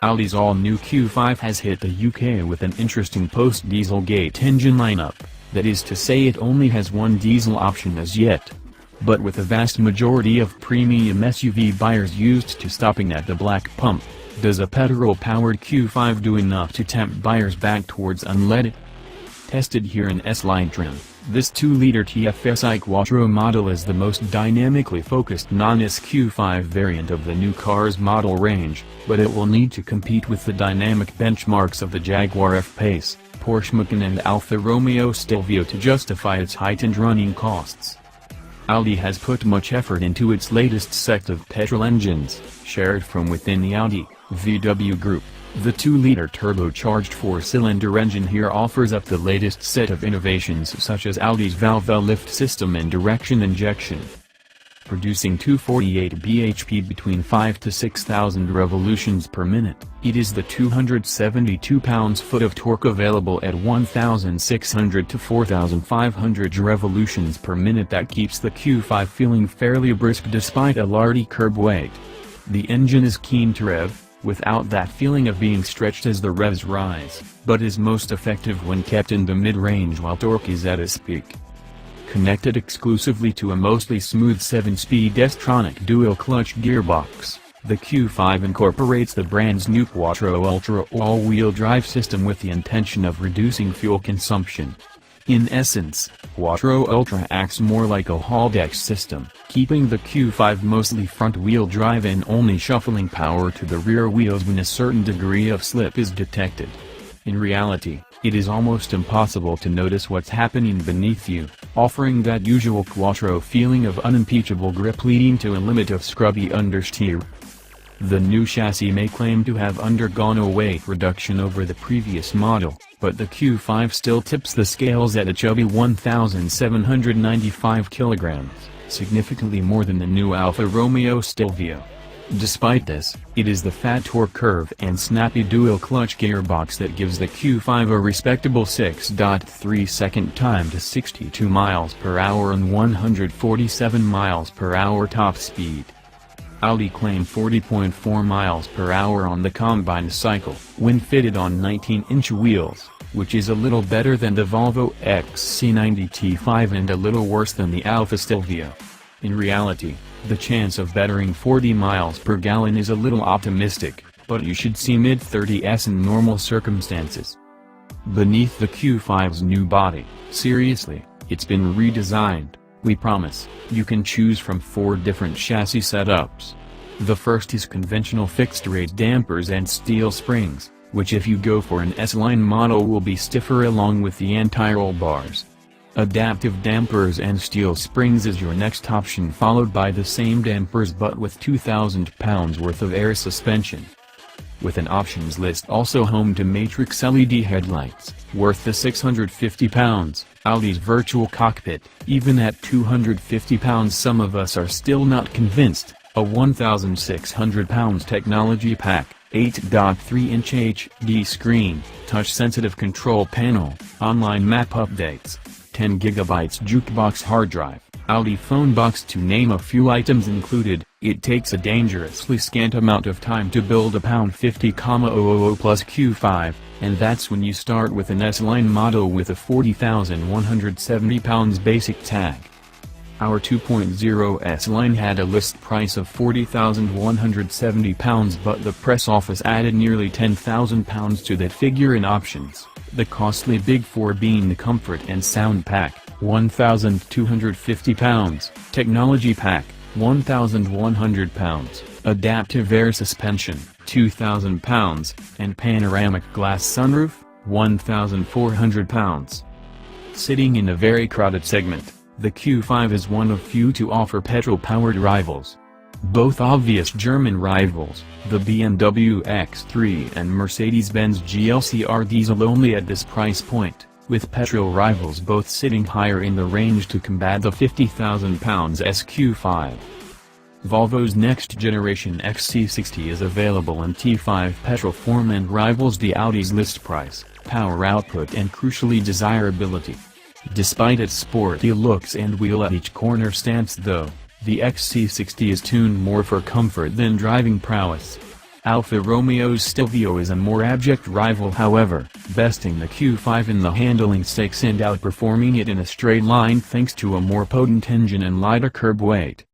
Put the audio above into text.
Audi's all-new Q5 has hit the UK with an interesting post-Dieselgate engine lineup, that is to say it only has one diesel option as yet. But with a vast majority of premium SUV buyers used to stopping at the black pump, does a petrol-powered Q5 do enough to tempt buyers back towards unleaded? Tested here in S-Line trim, this 2-liter TFSI Quattro model is the most dynamically focused non-S Q5 variant of the new car's model range, but it will need to compete with the dynamic benchmarks of the Jaguar F-Pace, Porsche Macan and Alfa Romeo Stelvio to justify its heightened running costs. Audi has put much effort into its latest set of petrol engines, shared from within the Audi VW group. The 2-liter turbocharged 4-cylinder engine here offers up the latest set of innovations such as Audi's valvelift system and direction injection. Producing 248 bhp between 5 to 6,000 revolutions per minute, it is the 272 pounds-foot of torque available at 1,600 to 4,500 revolutions per minute that keeps the Q5 feeling fairly brisk despite a lardy curb weight. The engine is keen to rev, without that feeling of being stretched as the revs rise, but is most effective when kept in the mid-range while torque is at its peak. Connected exclusively to a mostly smooth 7-speed S-tronic dual-clutch gearbox, the Q5 incorporates the brand's new Quattro Ultra all-wheel drive system with the intention of reducing fuel consumption. In essence, Quattro Ultra acts more like a Haldex system, keeping the Q5 mostly front-wheel drive and only shuffling power to the rear wheels when a certain degree of slip is detected. In reality, it is almost impossible to notice what's happening beneath you, offering that usual Quattro feeling of unimpeachable grip leading to a limit of scrubby understeer. The new chassis may claim to have undergone a weight reduction over the previous model, but the Q5 still tips the scales at a chubby 1,795 kilograms, significantly more than the new Alfa Romeo Stelvio. Despite this, it is the fat torque curve and snappy dual-clutch gearbox that gives the Q5 a respectable 6.3-second time to 62 miles per hour and 147 miles per hour top speed. Audi claimed 40.4 miles per hour on the combined cycle when fitted on 19-inch wheels, which is a little better than the Volvo XC90 T5 and a little worse than the Alfa Stelvio. In reality, the chance of bettering 40 miles per gallon is a little optimistic, but you should see mid-30s in normal circumstances. Beneath the Q5's new body, seriously, it's been redesigned. We promise, you can choose from 4 different chassis setups. The first is conventional fixed-rate dampers and steel springs, which if you go for an S-Line model will be stiffer along with the anti-roll bars. Adaptive dampers and steel springs is your next option, followed by the same dampers but with 2,000 pounds worth of air suspension. With an options list also home to matrix LED headlights, worth the 650 pounds, Audi's virtual cockpit, even at 250 pounds some of us are still not convinced, a 1,600 pounds technology pack, 8.3-inch HD screen, touch-sensitive control panel, online map updates, 10 GB jukebox hard drive, Audi phone box to name a few items included. It takes a dangerously scant amount of time to build a £50,000 plus Q5, and that's when you start with an S-Line model with a £40,170 basic tag. Our 2.0 S-Line had a list price of £40,170 but the press office added nearly £10,000 to that figure in options, the costly Big 4 being the Comfort and Sound Pack, £1,250, Technology Pack, £1,100, Adaptive Air Suspension, £2,000, and Panoramic Glass Sunroof, £1,400. Sitting in a very crowded segment, the Q5 is one of few to offer petrol-powered rivals. Both obvious German rivals, the BMW X3 and Mercedes-Benz GLC are diesel only at this price point, with petrol rivals both sitting higher in the range to combat the £50,000 SQ5. Volvo's next-generation XC60 is available in T5 petrol form and rivals the Audi's list price, power output and crucially desirability. Despite its sporty looks and wheel-at-each-corner stance though, the XC60 is tuned more for comfort than driving prowess. Alfa Romeo's Stelvio is a more abject rival, however, besting the Q5 in the handling stakes and outperforming it in a straight line thanks to a more potent engine and lighter curb weight.